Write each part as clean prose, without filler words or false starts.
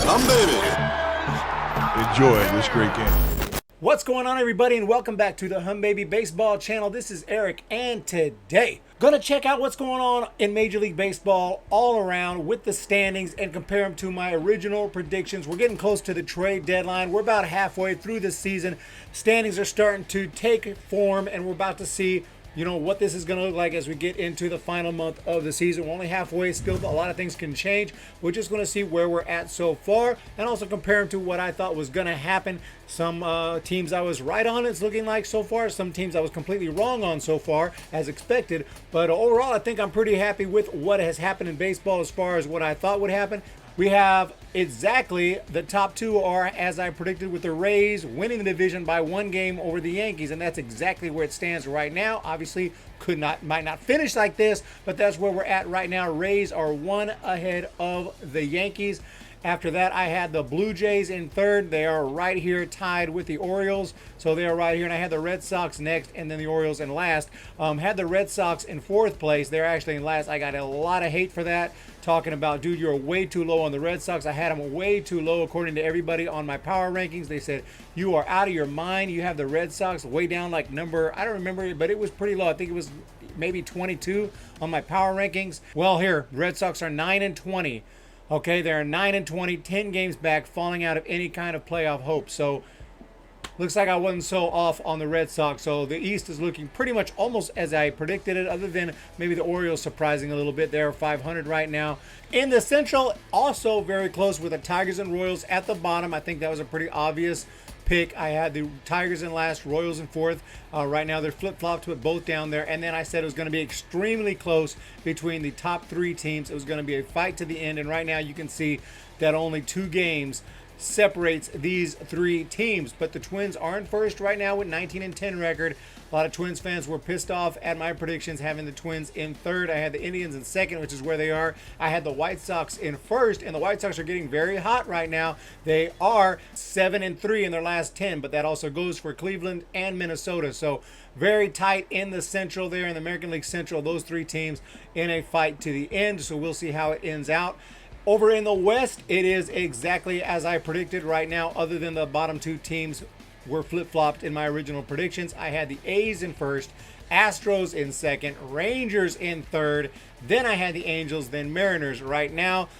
Humm, baby. Enjoy this great game. What's going on, everybody, and welcome back to the Humm Baby Baseball channel. This is Eric, and today gonna check out what's going on in Major League Baseball all around with the standings and compare them to my original predictions. We're getting close to the trade deadline. We're about halfway through the season. Standings are starting to take form, and we're about to see what this is going to look like as we get into the final month of the season. We're only halfway still. A lot of things can change. We're just going to see where we're at so far and also compare them to what I thought was going to happen. Some teams I was right on, it's looking like so far. Some teams I was completely wrong on so far, as expected. But overall, I think I'm pretty happy with what has happened in baseball as far as what I thought would happen. We have exactly the top two are as I predicted, with the Rays winning the division by 1 game over the Yankees, and that's exactly where it stands right now. Obviously, might not finish like this, but that's where we're at right now. Rays are 1 ahead of the Yankees. After that, I had the Blue Jays in third. They are right here tied with the Orioles. So they are right here. And I had the Red Sox next and then the Orioles in last. Had the Red Sox in 4th place. They're actually in last. I got a lot of hate for that. Talking about, dude, you're way too low on the Red Sox. I had them way too low according to everybody on my power rankings. They said, you are out of your mind. You have the Red Sox way down like number, I don't remember, but it was pretty low. I think it was maybe 22 on my power rankings. Well, here, Red Sox are 9-20. Okay, they're 9-20, 10 games back, falling out of any kind of playoff hope. So, looks like I wasn't so off on the Red Sox. So, the East is looking pretty much almost as I predicted it, other than maybe the Orioles surprising a little bit. They're 500 right now. In the Central, also very close with the Tigers and Royals at the bottom. I think that was a pretty obvious pick. I had the Tigers in last, Royals in 4th. Right now they're flip-flopped with both down there. And then I said it was going to be extremely close between the top 3 teams. It was going to be a fight to the end. And right now you can see that only 2 games separates these 3 teams. But the Twins are in first right now with 19-10 record. A lot of Twins fans were pissed off at my predictions having the Twins in 3rd. I had the Indians in 2nd, which is where they are. I had the White Sox in 1st, and the White Sox are getting very hot right now. They are 7-3 in their last 10, but that also goes for Cleveland and Minnesota. So very tight in the Central there, in the American League Central. Those 3 teams in a fight to the end, so we'll see how it ends out. Over in the West, it is exactly as I predicted right now, other than the bottom 2 teams were flip-flopped in my original predictions. I had the A's in 1st, Astros in 2nd, Rangers in 3rd, then I had the Angels, then Mariners. Right now,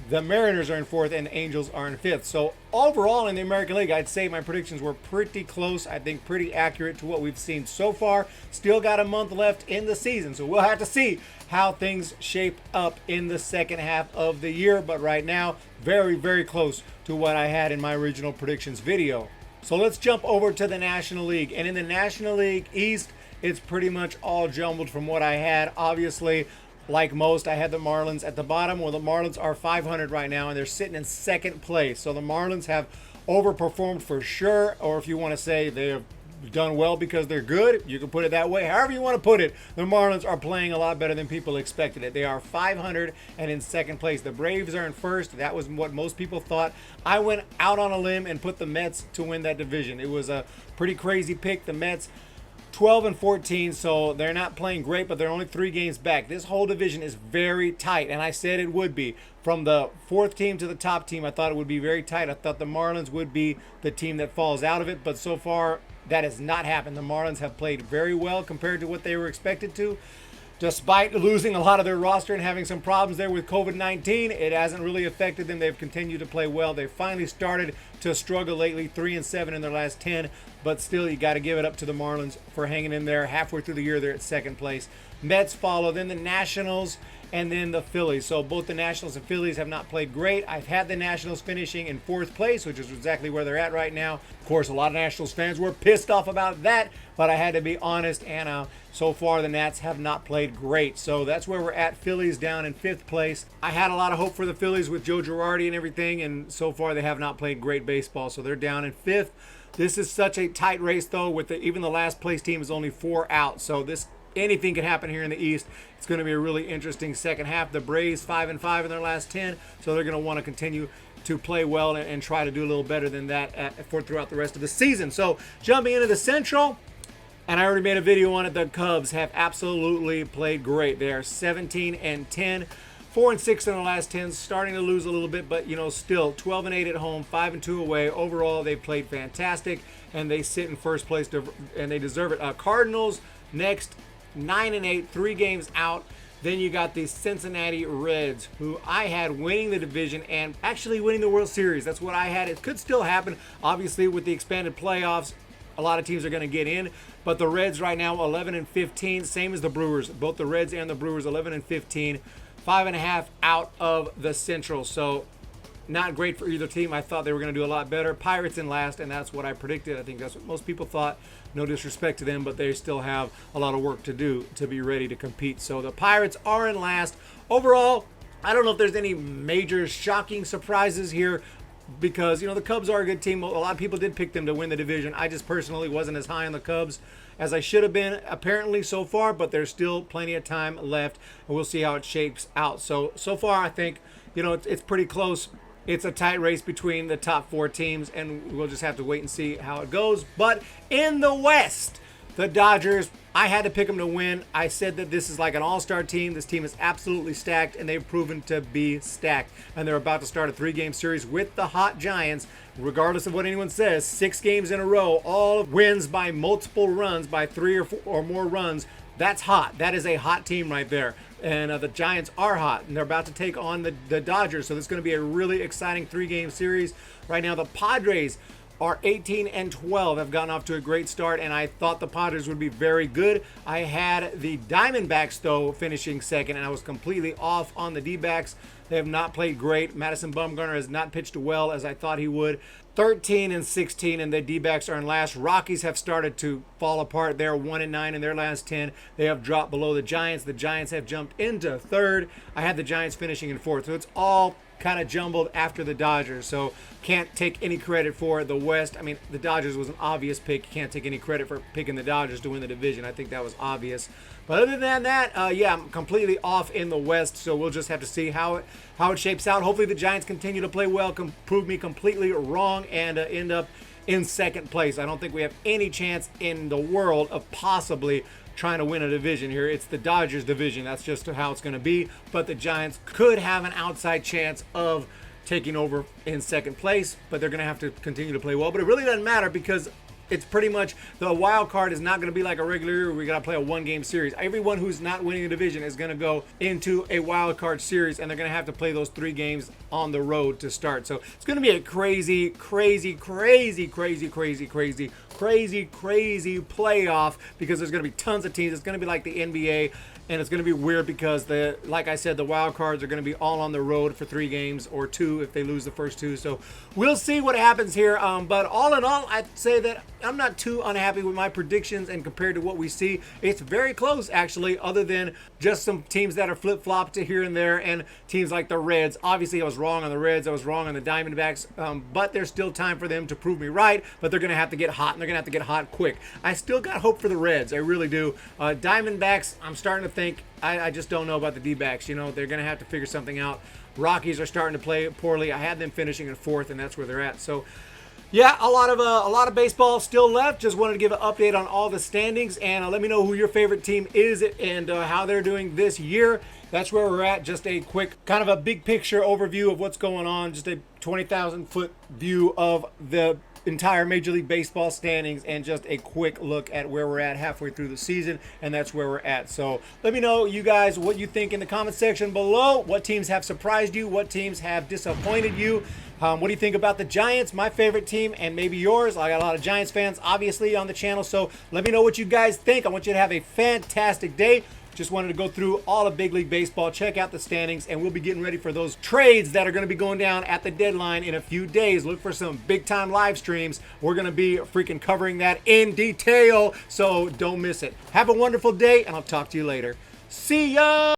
the Mariners are in 4th and the Angels are in 5th. So overall in the American League, I'd say my predictions were pretty close. I think pretty accurate to what we've seen so far. Still got a month left in the season, so we'll have to see how things shape up in the second half of the year. But right now, very, very close to what I had in my original predictions video. So let's jump over to the National League. And in the National League East, it's pretty much all jumbled from what I had. Obviously, like most, I had the Marlins at the bottom. Well, the Marlins are 500 right now, and they're sitting in 2nd place. So the Marlins have overperformed for sure, or if you want to say they have done well because they're good, you can put it that way. However you want to put it, the Marlins are playing a lot better than people expected it. They are 500 and in 2nd place. The Braves are in 1st. That was what most people thought. I went out on a limb and put the Mets to win that division. It was a pretty crazy pick. The Mets 12-14, so they're not playing great, but they're only 3 games back. This whole division is very tight, and I said it would be. From the 4th team to the top team, I thought it would be very tight. I thought the Marlins would be the team that falls out of it, but so far that has not happened. The Marlins have played very well compared to what they were expected to. Despite losing a lot of their roster and having some problems there with COVID-19, it hasn't really affected them. They've continued to play well. They've finally started to struggle lately, 3-7 in their last 10. But still, you got to give it up to the Marlins for hanging in there. Halfway through the year, they're at 2nd place. Mets follow, then the Nationals, and then the Phillies. So both the Nationals and Phillies have not played great. I've had the Nationals finishing in 4th place, which is exactly where they're at right now. Of course, a lot of Nationals fans were pissed off about that, but I had to be honest, and so far the Nats have not played great. So that's where we're at. Phillies down in 5th place. I had a lot of hope for the Phillies with Joe Girardi and everything, and so far they have not played great baseball, so they're down in 5th. This is such a tight race, though, with even the last place team is only 4 out, so anything can happen here in the East. It's going to be a really interesting second half. The Braves 5-5 in their last 10, so they're going to want to continue to play well and try to do a little better than that throughout the rest of the season. So jumping into the Central, and I already made a video on it, the Cubs have absolutely played great. They are 17-10. 4-6 in the last 10, starting to lose a little bit, but still 12-8 at home, 5-2 away. Overall, they played fantastic, and they sit in first place, and they deserve it. Cardinals next, 9-8, 3 games out. Then you got the Cincinnati Reds, who I had winning the division and actually winning the World Series. That's what I had. It could still happen, obviously, with the expanded playoffs. A lot of teams are going to get in, but the Reds right now 11-15, same as the Brewers. Both the Reds and the Brewers 11-15, 5.5 out of the Central. So not great for either team. I thought they were going to do a lot better. Pirates in last, and that's what I predicted. I think that's what most people thought. No disrespect to them, but they still have a lot of work to do to be ready to compete. So the Pirates are in last. Overall, I don't know if there's any major shocking surprises here, because the Cubs are a good team. A lot of people did pick them to win the division. I just personally wasn't as high on the Cubs as I should have been, apparently, so far, but there's still plenty of time left, and we'll see how it shapes out. So far, I think it's pretty close. It's a tight race between the top 4 teams, and we'll just have to wait and see how it goes. But in the West, the Dodgers, I had to pick them to win. I said that this is like an all-star team. This team is absolutely stacked, and they've proven to be stacked. And they're about to start a 3-game series with the hot Giants. Regardless of what anyone says, 6 games in a row, all wins by multiple runs, by 3 or 4 or more runs. That's hot. That is a hot team right there. And the Giants are hot, and they're about to take on the Dodgers. So this is going to be a really exciting 3-game series. Right now, the Padres are 18-12, have gotten off to a great start, and I thought the Padres would be very good. I had the Diamondbacks, though, finishing second, and I was completely off on the D-backs. They have not played great. Madison Bumgarner has not pitched well as I thought he would. 13-16, and the D-backs are in last. Rockies have started to fall apart. They're 1-9 in their last 10. They have dropped below the Giants. The Giants have jumped into third. I had the Giants finishing in fourth. So it's all kind of jumbled after the Dodgers, so can't take any credit for the West. I mean, the Dodgers was an obvious pick. You can't take any credit for picking the Dodgers to win the division. I think that was obvious. But other than that, yeah, I'm completely off in the West, so we'll just have to see how it shapes out. Hopefully the Giants continue to play well, prove me completely wrong, and end up in second place. I don't think we have any chance in the world of possibly trying to win a division here. It's the Dodgers division. That's just how it's going to be. But the Giants could have an outside chance of taking over in second place, but they're going to have to continue to play well. But it really doesn't matter, because it's pretty much the wild card is not going to be like a regular year where we got to play a 1-game series. Everyone who's not winning the division is going to go into a wild card series, and they're going to have to play those 3 games on the road to start. So it's going to be a crazy playoff, because there's going to be tons of teams. It's going to be like the NBA. And it's going to be weird because, like I said, the wild cards are going to be all on the road for 3 games, or 2 if they lose the first 2. So we'll see what happens here. But all in all, I'd say that I'm not too unhappy with my predictions, and compared to what we see, it's very close, actually, other than just some teams that are flip-flopped to here and there, and teams like the Reds. Obviously, I was wrong on the Reds. I was wrong on the Diamondbacks, but there's still time for them to prove me right, but they're going to have to get hot, and they're going to have to get hot quick. I still got hope for the Reds. I really do. Diamondbacks, I'm starting to think, I just don't know about the D-backs. They're going to have to figure something out. Rockies are starting to play poorly. I had them finishing in fourth, and that's where they're at. So, yeah, a lot of baseball still left. Just wanted to give an update on all the standings, and let me know who your favorite team is and how they're doing this year. That's where we're at. Just a quick, kind of a big picture overview of what's going on. Just a 20,000-foot view of the entire Major League Baseball standings, and just a quick look at where we're at halfway through the season, and that's where we're at. So let me know, you guys, what you think in the comment section below. What teams have surprised you? What teams have disappointed you? What do you think about the Giants, my favorite team, and maybe yours? I got a lot of Giants fans, obviously, on the channel, so let me know what you guys think. I want you to have a fantastic day. Just wanted to go through all of Big League Baseball, check out the standings, and we'll be getting ready for those trades that are going to be going down at the deadline in a few days. Look for some big-time live streams. We're going to be freaking covering that in detail, so don't miss it. Have a wonderful day, and I'll talk to you later. See ya!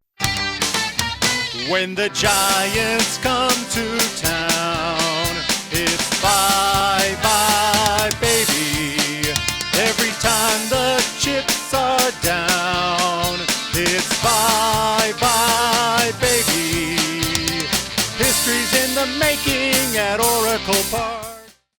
When the Giants come to town, it's bye-bye, baby. Every time the chips are down, it's bye-bye, baby. History's in the making at Oracle Park.